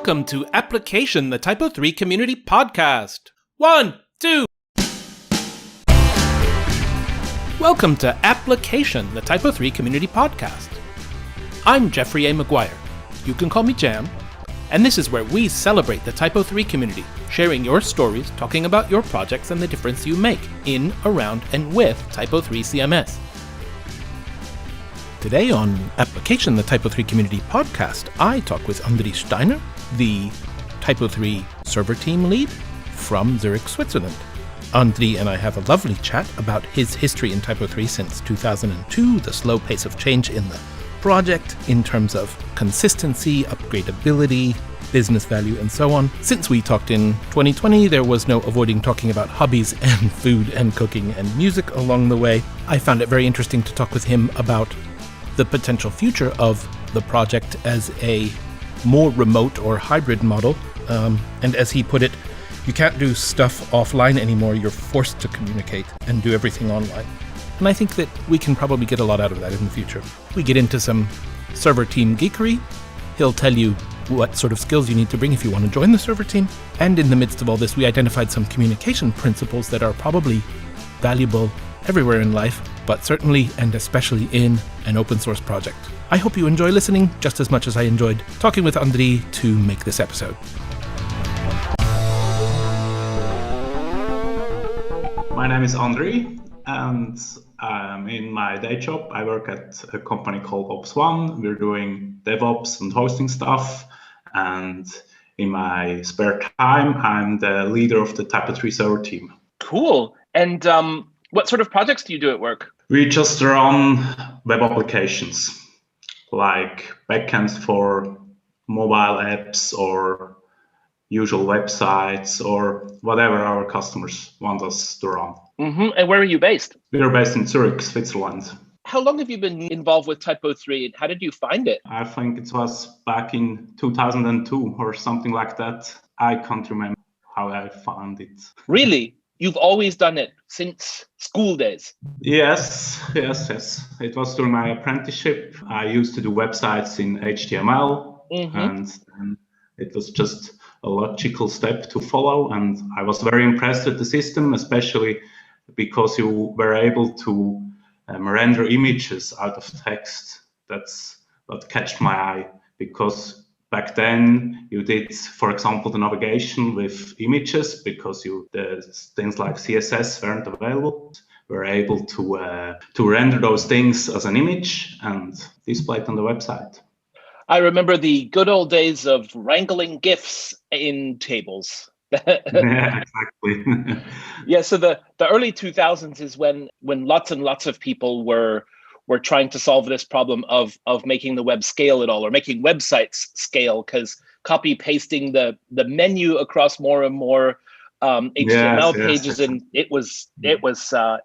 Welcome to Application, the TYPO3 Community Podcast. 1, 2. Welcome to Application, the TYPO3 Community Podcast. I'm Jeffrey A. McGuire. You can call me Jam. And this is where we celebrate the TYPO3 community, sharing your stories, talking about your projects and the difference you make in, around, and with TYPO3 CMS. Today on Application, the TYPO3 Community Podcast, I talk with Andri Steiner, the TYPO3 Server Team Lead from Zürich, Switzerland. Andri and I have a lovely chat about his history in TYPO3 since 2002, the slow pace of change in the project in terms of consistency, upgradability, business value, and so on. Since we talked in 2020, there was no avoiding talking about hobbies and food and cooking and music along the way. I found it very interesting to talk with him about the potential future of the project as a more remote or hybrid model. And as he put it, you can't do stuff offline anymore. You're forced to communicate and do everything online. And I think that we can probably get a lot out of that in the future. We get into some server team geekery. He'll tell you what sort of skills you need to bring if you want to join the server team. And in the midst of all this, we identified some communication principles that are probably valuable everywhere in life, but certainly and especially in an open source project. I hope you enjoy listening just as much as I enjoyed talking with Andri to make this episode. My name is Andri, and in my day job, I work at a company called Ops1. We're doing DevOps and hosting stuff, and in my spare time, I'm the leader of the TYPO3 Server Team. Cool. And what sort of projects do you do at work? We just run web applications, like backends for mobile apps or usual websites or whatever our customers want us to run. Mm-hmm. And where are you based? We are based in Zürich, Switzerland. How long have you been involved with TYPO3 and how did you find it? I think it was back in 2002 or something like that. I can't remember how I found it. Really? You've always done it since school days? Yes. It was during my apprenticeship. I used to do websites in HTML, and it was just a logical step to follow. And I was very impressed with the system, especially because you were able to render images out of text. That's what catched my eye, because back then you did, for example, the navigation with images because the things like CSS weren't available. We were able to render those things as an image and display it on the website. I remember the good old days of wrangling GIFs in tables. Yeah, exactly. Yeah, so the early 2000s is when lots and lots of people were trying to solve this problem of making the web scale at all, or making websites scale, because copy pasting the menu across more and more HTML pages, and it was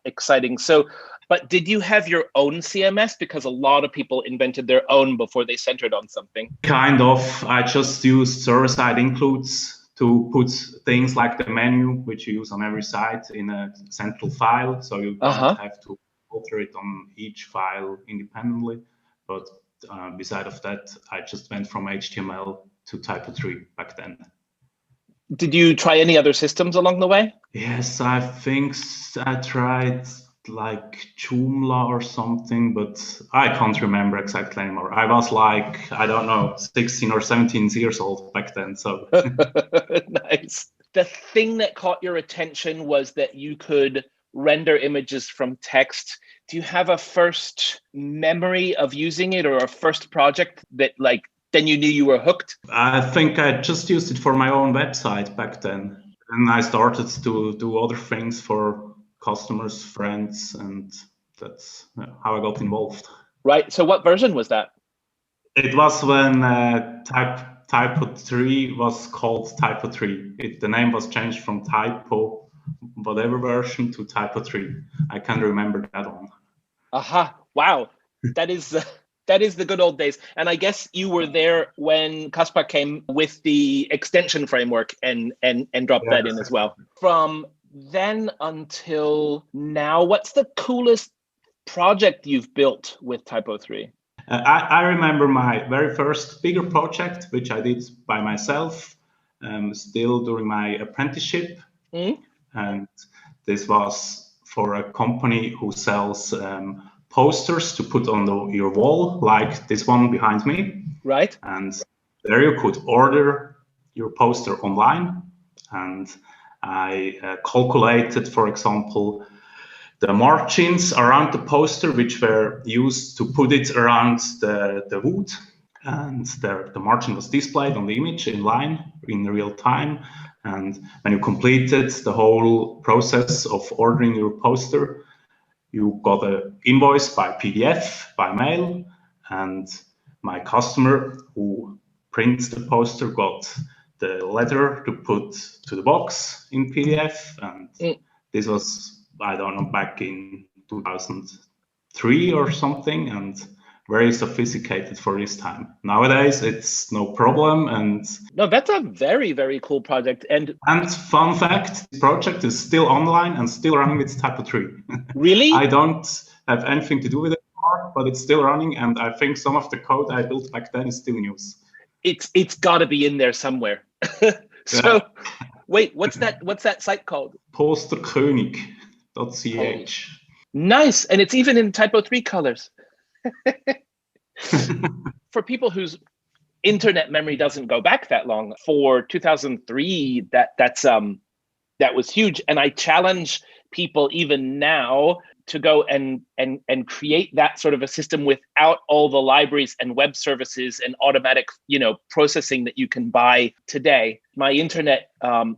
exciting. So, but did you have your own CMS? Because a lot of people invented their own before they centered on something. Kind of. I just used server-side includes to put things like the menu, which you use on every site, in a central file, so you don't have to alter it on each file independently. But beside of that, I just went from HTML to TYPO3 back then. Did you try any other systems along the way? Yes, I think I tried like Joomla or something, but I can't remember exactly anymore. I was like, I don't know, 16 or 17 years old back then. So nice. The thing that caught your attention was that you could render images from text. Do you have a first memory of using it, or a first project that then you knew you were hooked? I think I just used it for my own website back then. And I started to do other things for customers, friends, and that's how I got involved. Right. So what version was that? It was when TYPO3 was called TYPO3. The name was changed from TYPO whatever version to TYPO3. I can't remember that one. Aha! Wow, that is the good old days. And I guess you were there when Kaspar came with the extension framework and dropped that in as well. From then until now, what's the coolest project you've built with TYPO3? I remember my very first bigger project, which I did by myself, still during my apprenticeship. And this was for a company who sells posters to put on your wall, like this one behind me. Right. And there you could order your poster online. And I calculated, for example, the margins around the poster, which were used to put it around the wood. And the margin was displayed on the image in line in real time. And when you completed the whole process of ordering your poster, you got an invoice by PDF, by mail, and my customer who prints the poster got the letter to put to the box in PDF. And this was, I don't know, back in 2003 or something, and very sophisticated for this time. Nowadays, it's no problem. And no, that's a very, very cool project. And fun fact, the project is still online and still running with TYPO3. Really? I don't have anything to do with it anymore, but it's still running. And I think some of the code I built back then is still in use. It's got to be in there somewhere. So, wait, what's that site called? Posterkönig.ch. Nice, and it's even in TYPO3 colors. For people whose internet memory doesn't go back that long, for 2003, that was huge. And I challenge people even now to go and create that sort of a system without all the libraries and web services and automatic, processing that you can buy today. My internet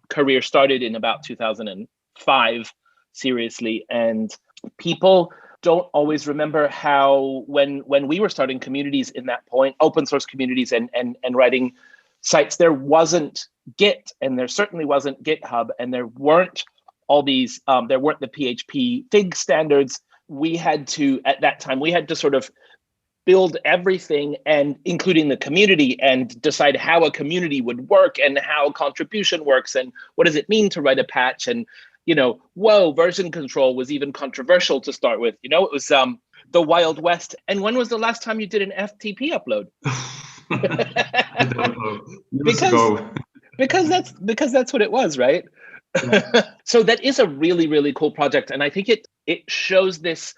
career started in about 2005, seriously, and people don't always remember how when we were starting communities in that point, open source communities and writing sites, there wasn't Git, and there certainly wasn't GitHub, and there weren't all these, there weren't the PHP Fig standards. At that time, we had to sort of build everything, and including the community, and decide how a community would work and how contribution works and what does it mean to write a patch. And version control was even controversial to start with. It was the Wild West. And when was the last time you did an FTP upload? I don't know. Because that's what it was, right? Yeah. So that is a really, really cool project. And I think it shows this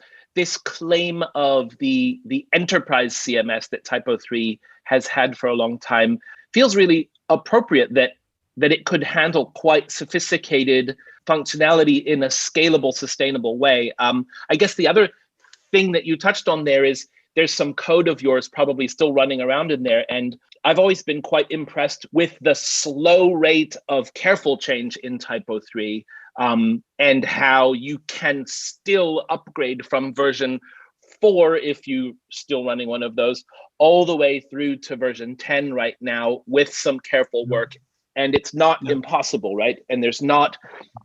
claim of the enterprise CMS that TYPO3 has had for a long time. Feels really appropriate that it could handle quite sophisticated functionality in a scalable, sustainable way. I guess the other thing that you touched on there is there's some code of yours probably still running around in there. And I've always been quite impressed with the slow rate of careful change in TYPO3, and how you can still upgrade from version 4, if you're still running one of those, all the way through to version 10 right now with some careful work. And it's not impossible, right? And there's not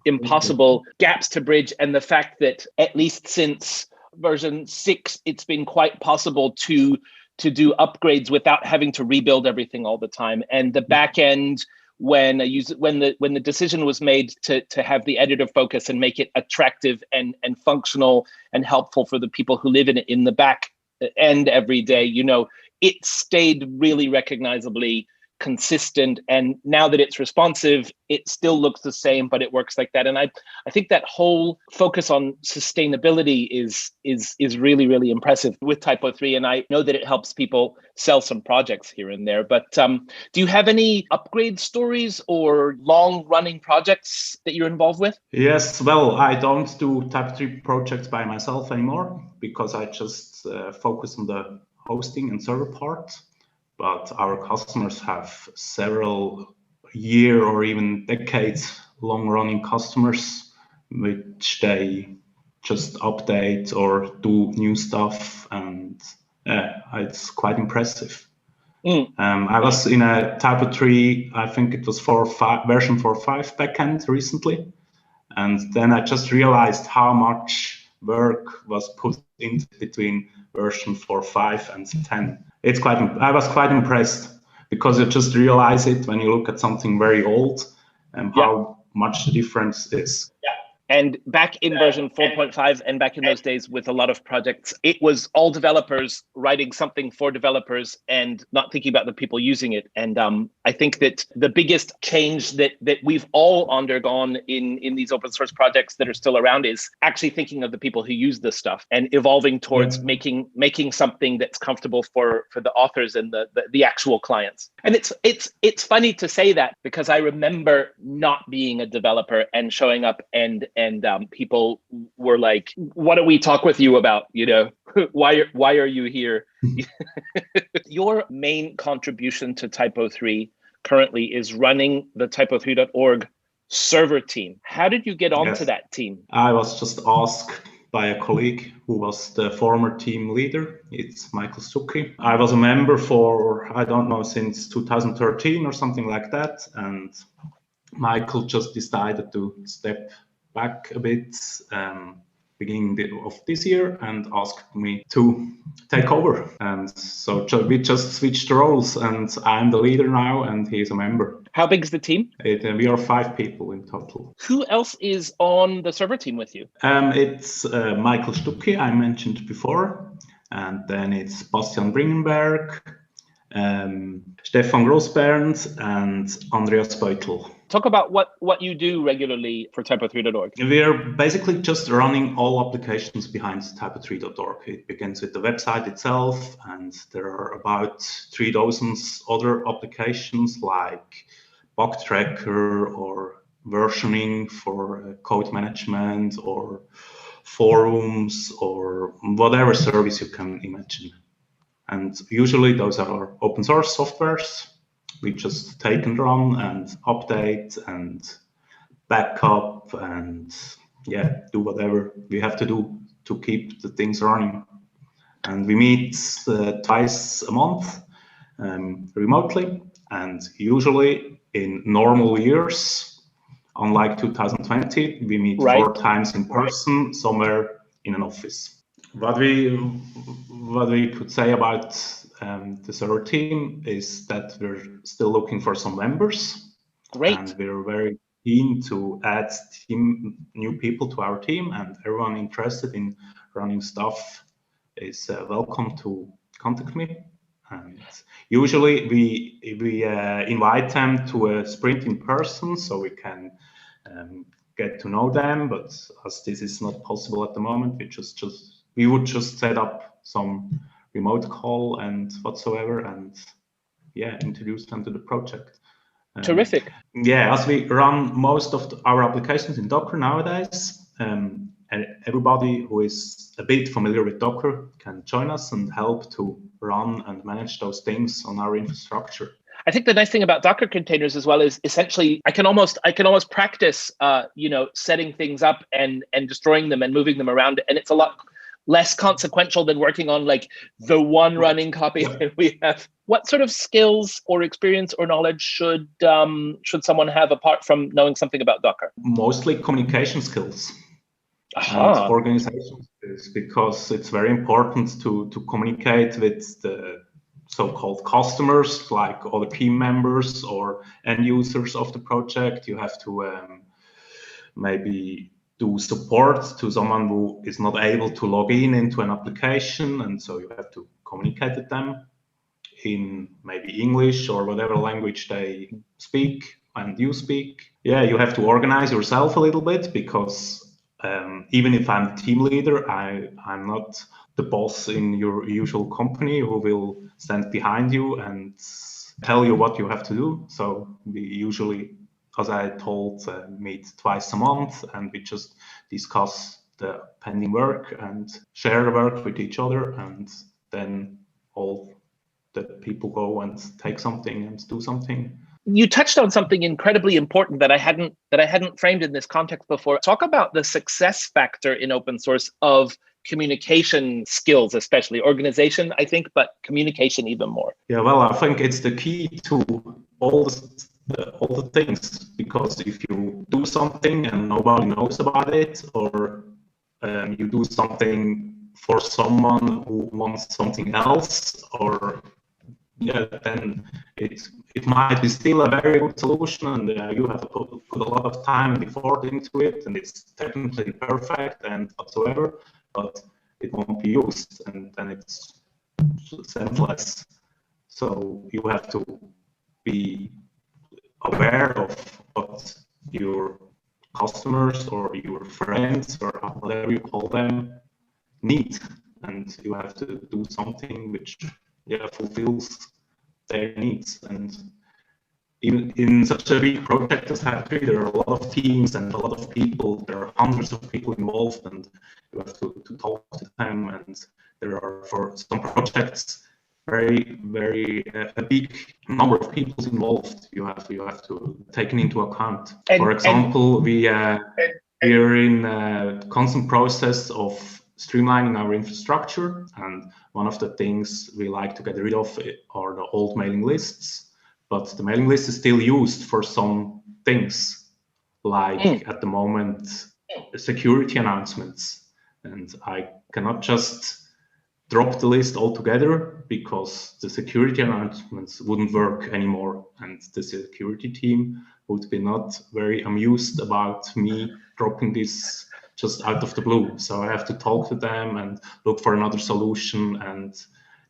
impossible gaps to bridge. And the fact that at least since version 6, it's been quite possible to do upgrades without having to rebuild everything all the time. And the back end, when the decision was made to have the editor focus and make it attractive and functional and helpful for the people who live in it in the back end every day, it stayed really recognizably consistent. And now that it's responsive, it still looks the same, but it works like that. And I think that whole focus on sustainability is really, really impressive with TYPO3. And I know that it helps people sell some projects here and there. But do you have any upgrade stories or long running projects that you're involved with? Yes, well, I don't do TYPO3 projects by myself anymore because I just focus on the hosting and server part. But our customers have several year or even decades long running customers, which they just update or do new stuff. And it's quite impressive. I was in a TYPO3, I think it was version 4.5 backend recently. And then I just realized how much work was put in between version 4.5 and 10. I was quite impressed because you just realize it when you look at something very old and how much the difference is. And back in version 4.5 and back in those days with a lot of projects, it was all developers writing something for developers and not thinking about the people using it. And I think that the biggest change that we've all undergone in these open source projects that are still around is actually thinking of the people who use this stuff and evolving towards making something that's comfortable for the authors and the actual clients. And it's funny to say that because I remember not being a developer and showing up and people were like, what do we talk with you about? You know, why are you here? Your main contribution to TYPO3 currently is running the typo3.org server team. How did you get onto that team? I was just asked by a colleague who was the former team leader. It's Michael Stucki. I was a member for, I don't know, since 2013 or something like that. And Michael just decided to step back a bit beginning of this year and asked me to take over. And so we just switched roles, and I'm the leader now and he's a member. How big is the team? We are 5 people in total. Who else is on the server team with you? It's Michael Stucki, I mentioned before. And then it's Bastian Bringenberg, Stefan Grossbernd, and Andreas Beutel. Talk about what you do regularly for typo3.org. We're basically just running all applications behind typo3.org. It begins with the website itself, and there are about 3 dozen other applications like bug tracker or versioning for code management or forums or whatever service you can imagine. And usually those are open source softwares. We just take and run and update and back up and do whatever we have to do to keep the things running. And we meet twice a month remotely, and usually in normal years, unlike 2020, we meet 4 times in person somewhere in an office. What we could say about the server team is that we're still looking for some members. Great. And we're very keen to add new people to our team, and everyone interested in running stuff is welcome to contact me. And usually we invite them to a sprint in person so we can get to know them, but as this is not possible at the moment, we would just set up some remote call and whatsoever and introduce them to the project. Terrific. As we run most of our applications in Docker nowadays, and everybody who is a bit familiar with Docker can join us and help to run and manage those things on our infrastructure. I think the nice thing about Docker containers as well is essentially I can almost practice setting things up and destroying them and moving them around, and it's a lot less consequential than working on like the one running copy that we have. What sort of skills or experience or knowledge should someone have apart from knowing something about Docker? Mostly communication skills and organization skills, because it's very important to communicate with the so-called customers, like other team members or end users of the project. You have to maybe do support to someone who is not able to log into an application, and so you have to communicate with them in maybe English or whatever language they speak and you speak. You have to organize yourself a little bit, because even if I'm the team leader, I'm not the boss in your usual company who will stand behind you and tell you what you have to do. So we usually, as I told, meet twice a month, and we just discuss the pending work and share the work with each other, and then all the people go and take something and do something. You touched on something incredibly important that I hadn't framed in this context before. Talk about the success factor in open source of communication skills, especially organization, I think, but communication even more. I think it's the key to all the things, because if you do something and nobody knows about it, or you do something for someone who wants something else, or then it might be still a very good solution, and you have to put a lot of time and effort into it, and it's technically perfect and whatsoever, but it won't be used, and then it's senseless. So you have to be aware of what your customers or your friends or whatever you call them need, and you have to do something which fulfills their needs. And even in such a big project as Hack3, there are a lot of teams and a lot of people. There are hundreds of people involved, and you have to talk to them. And there are, for some projects, very a big number of people involved. You have to take into account. For example, we are in a constant process of streamlining our infrastructure, and one of the things we like to get rid of are the old mailing lists. But the mailing list is still used for some things, like at the moment, security announcements, and I cannot just drop the list altogether because the security announcements wouldn't work anymore, and the security team would be not very amused about me dropping this just out of the blue. So I have to talk to them and look for another solution and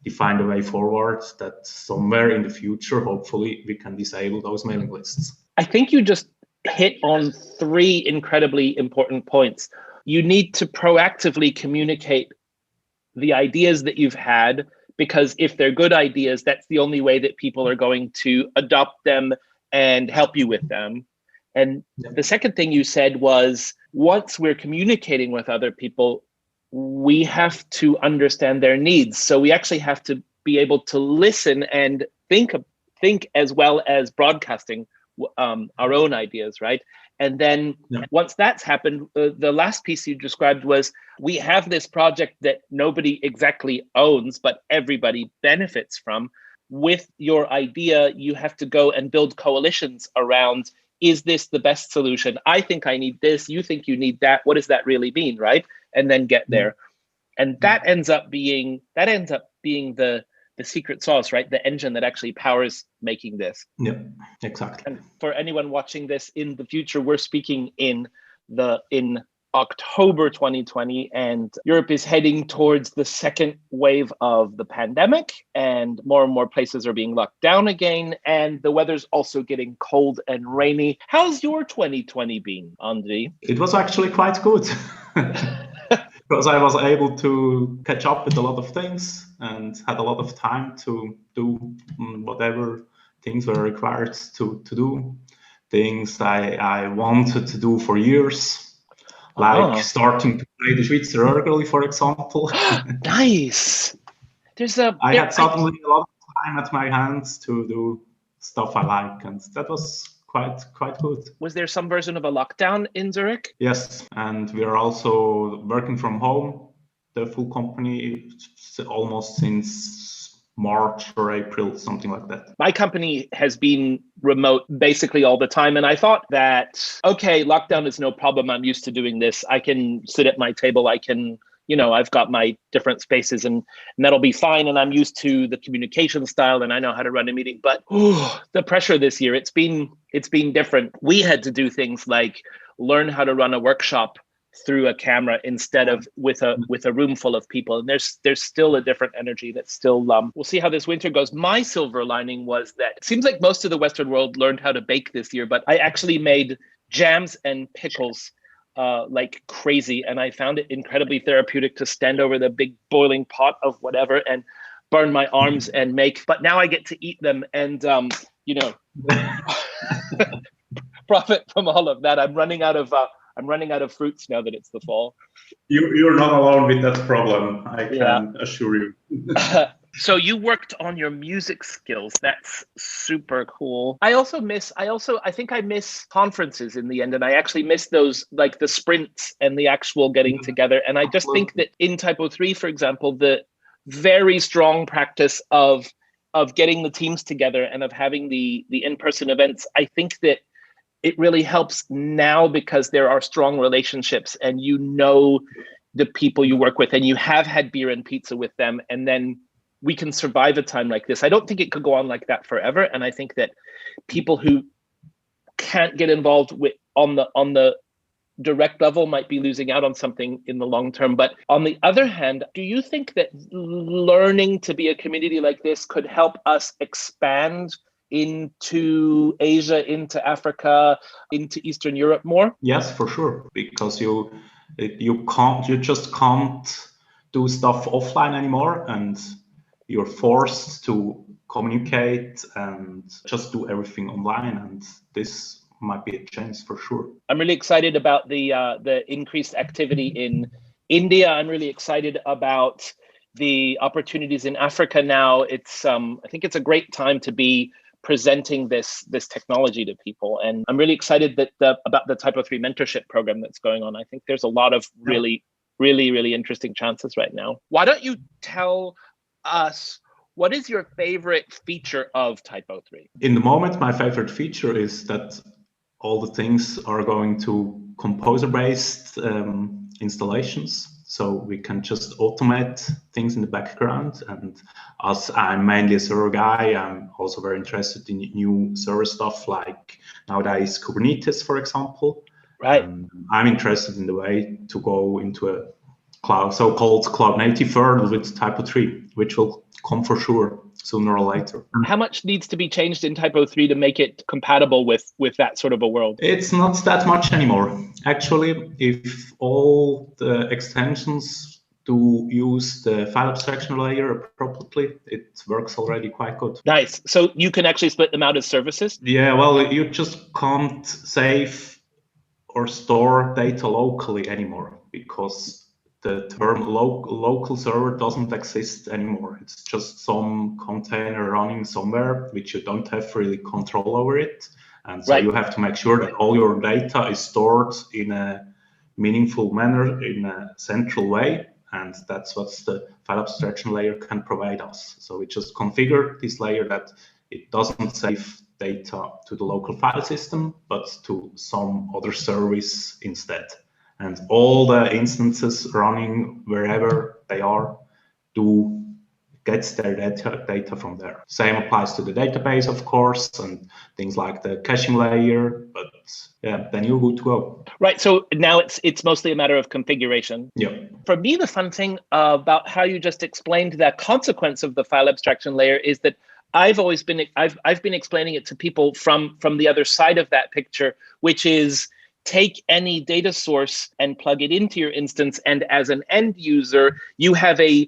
define the way forward that somewhere in the future, hopefully, we can disable those mailing lists. I think you just hit on three incredibly important points. You need to proactively communicate the ideas that you've had, because if they're good ideas, that's the only way that people are going to adopt them and help you with them. And the second thing you said was, once we're communicating with other people, we have to understand their needs. So we actually have to be able to listen and think as well as broadcasting our own ideas, right? And then once that's happened, the last piece you described was, we have this project that nobody exactly owns, but everybody benefits from. With your idea, you have to go and build coalitions around, is this the best solution? I think I need this. You think you need that. What does that really mean, right? And then get there. And that ends up being the secret sauce, right? The engine that actually powers making this. Yeah, exactly. And for anyone watching this in the future, we're speaking in October 2020, and Europe is heading towards the second wave of the pandemic, and more places are being locked down again, and the weather's also getting cold and rainy. How's your 2020 been, Andri? It was actually quite good. Because I was able to catch up with a lot of things and had a lot of time to do whatever things were required to do. Things I wanted to do for years, like starting to play the Schweizer Örgeli, for example. Nice. I had suddenly a lot of time at my hands to do stuff I like, and that was quite good. Was there some version of a lockdown in Zurich? Yes, and we are also working from home, the full company, almost since March or April, something like that. My company has been remote basically all the time, and I thought that, okay, lockdown is no problem. I'm used to doing this. I can sit at my table. I can, I've got my different spaces, and that'll be fine. And I'm used to the communication style, and I know how to run a meeting. But the pressure this year, it's been different. We had to do things like learn how to run a workshop through a camera instead of with a room full of people. And there's still a different energy that's still, we'll see how this winter goes. My silver lining was that it seems like most of the Western world learned how to bake this year, but I actually made jams and pickles like crazy. And I found it incredibly therapeutic to stand over the big boiling pot of whatever and burn my arms and make, but now I get to eat them and, profit from all of that. I'm running out of fruits now that it's the fall. You're not alone with that problem, I can assure you. So you worked on your music skills. That's super cool. I think I miss conferences in the end, and I actually miss those, like the sprints and the actual getting together. And I just think that in TYPO3, for example, the very strong practice of getting the teams together and of having the in-person events, I think that it really helps now because there are strong relationships and the people you work with, and you have had beer and pizza with them, and then we can survive a time like this. I don't think it could go on like that forever. And I think that people who can't get involved with on the direct level might be losing out on something in the long term. But on the other hand, do you think that learning to be a community like this could help us expand into Asia, into Africa, into Eastern Europe more? Yes, for sure, because you just can't do stuff offline anymore, and you're forced to communicate and just do everything online, and this might be a chance for sure. I'm really excited about the increased activity in India. I'm really excited about the opportunities in Africa now. It's I think it's a great time to be presenting this technology to people, and I'm really excited that about the TYPO3 mentorship program that's going on. I think there's a lot of really interesting chances right now. Why don't you tell us, what is your favorite feature of TYPO3? In the moment, my favorite feature is that all the things are going to composer-based installations. So we can just automate things in the background. And as I'm mainly a server guy, I'm also very interested in new server stuff like nowadays Kubernetes, for example. Right. I'm interested in the way to go into a so-called cloud native world with TYPO3, which will come for sure sooner or later. How much needs to be changed in TYPO3 to make it compatible with that sort of a world? It's not that much anymore. Actually, if all the extensions do use the file abstraction layer appropriately, it works already quite good. Nice. So you can actually split them out as services? Yeah, well, you just can't save or store data locally anymore because the term local server doesn't exist anymore. It's just some container running somewhere, which you don't have really control over it. And so you have to make sure that all your data is stored in a meaningful manner, in a central way. And that's what the file abstraction layer can provide us. So we just configure this layer that it doesn't save data to the local file system, but to some other service instead. And all the instances running wherever they are do get their data from there. Same applies to the database, of course, and things like the caching layer. But yeah, then you're good to go. Right. So now it's mostly a matter of configuration. Yeah. For me, the fun thing about how you just explained that consequence of the file abstraction layer is that I've been explaining it to people from the other side of that picture, which is take any data source and plug it into your instance. And as an end user, you have a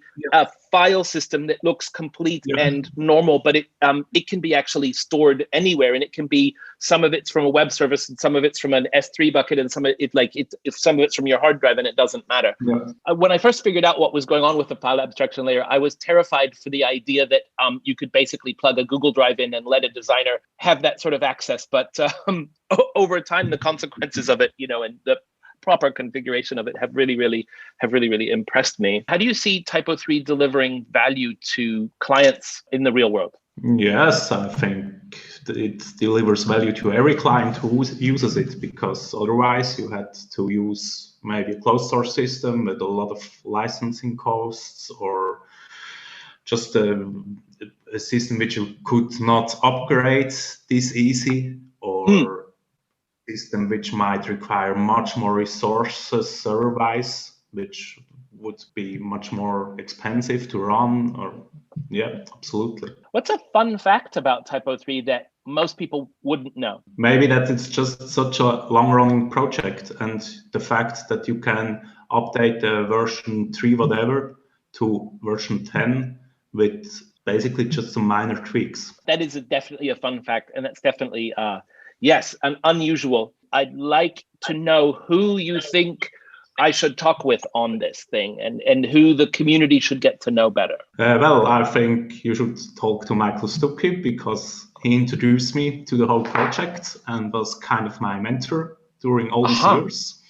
file system that looks complete and normal, but it can be actually stored anywhere. And it can be, some of it's from a web service and some of it's from an S3 bucket and some of if some of it's from your hard drive, and it doesn't matter. Yeah. When I first figured out what was going on with the file abstraction layer, I was terrified for the idea that you could basically plug a Google Drive in and let a designer have that sort of access. But over time, the consequences of it, and the proper configuration of it have really impressed me. How do you see TYPO3 delivering value to clients in the real world? Yes, I think it delivers value to every client who uses it, because otherwise you had to use maybe a closed source system with a lot of licensing costs, or just a system which you could not upgrade this easy, or system which might require much more resources server-wise, which would be much more expensive to run. Or yeah, absolutely. What's a fun fact about TYPO3 that most people wouldn't know? Maybe that it's just such a long-running project, and the fact that you can update the version 3 whatever to version 10 with basically just some minor tweaks. That is definitely a fun fact, and that's definitely yes, an unusual. I'd like to know who you think I should talk with on this thing, and who the community should get to know better. Well, I think you should talk to Michael Stucki, because he introduced me to the whole project and was kind of my mentor during all these years.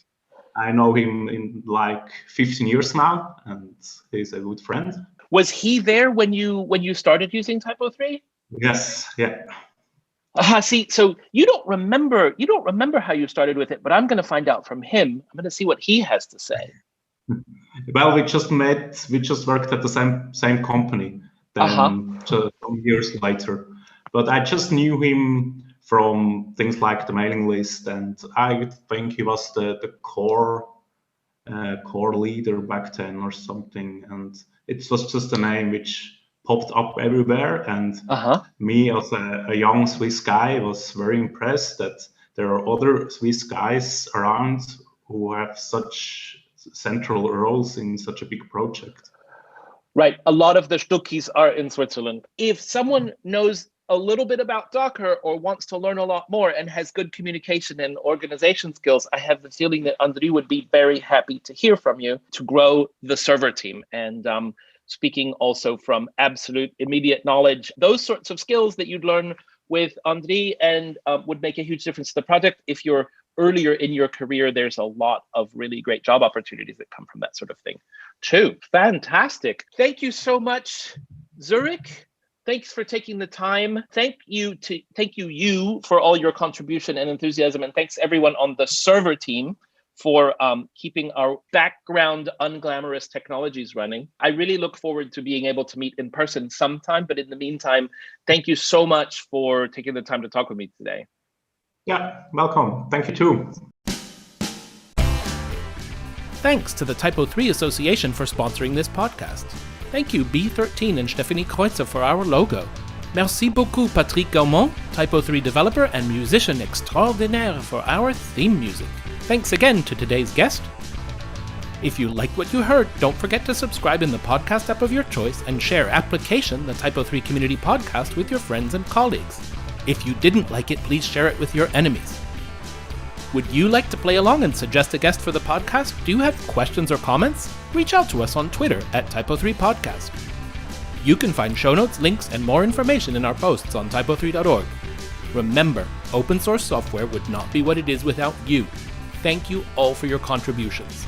I know him in like 15 years now, and he's a good friend. Was he there when you started using TYPO3? Yes, yeah. See, so you don't remember how you started with it, but I'm going to find out from him. I'm going to see what he has to say. Well, we just met. We just worked at the same company, than just some years later. But I just knew him from things like the mailing list, and I think he was the core leader back then or something. And it was just a name which popped up everywhere. And me as a young Swiss guy was very impressed that there are other Swiss guys around who have such central roles in such a big project. Right. A lot of the Stuckis are in Switzerland. If someone knows a little bit about Docker or wants to learn a lot more and has good communication and organization skills, I have the feeling that Andri would be very happy to hear from you to grow the server team. And speaking also from absolute immediate knowledge, those sorts of skills that you'd learn with Andri and would make a huge difference to the project. If you're earlier in your career, there's a lot of really great job opportunities that come from that sort of thing too. Fantastic. Thank you so much, Zürich. Thanks for taking the time. Thank you for all your contribution and enthusiasm. And thanks everyone on the server team for keeping our background unglamorous technologies running. I really look forward to being able to meet in person sometime. But in the meantime, thank you so much for taking the time to talk with me today. Yeah, welcome. Thank you too. Thanks to the TYPO3 Association for sponsoring this podcast. Thank you B13 and Stephanie Kreutzer for our logo. Merci beaucoup Patrick Gaumont, TYPO3 developer and musician extraordinaire, for our theme music. Thanks again to today's guest. If you liked what you heard, don't forget to subscribe in the podcast app of your choice and share Application, the TYPO3 community podcast, with your friends and colleagues. If you didn't like it, please share it with your enemies. Would you like to play along and suggest a guest for the podcast? Do you have questions or comments? Reach out to us on Twitter at TYPO3 Podcast. You can find show notes, links, and more information in our posts on typo3.org. Remember, open source software would not be what it is without you. Thank you all for your contributions.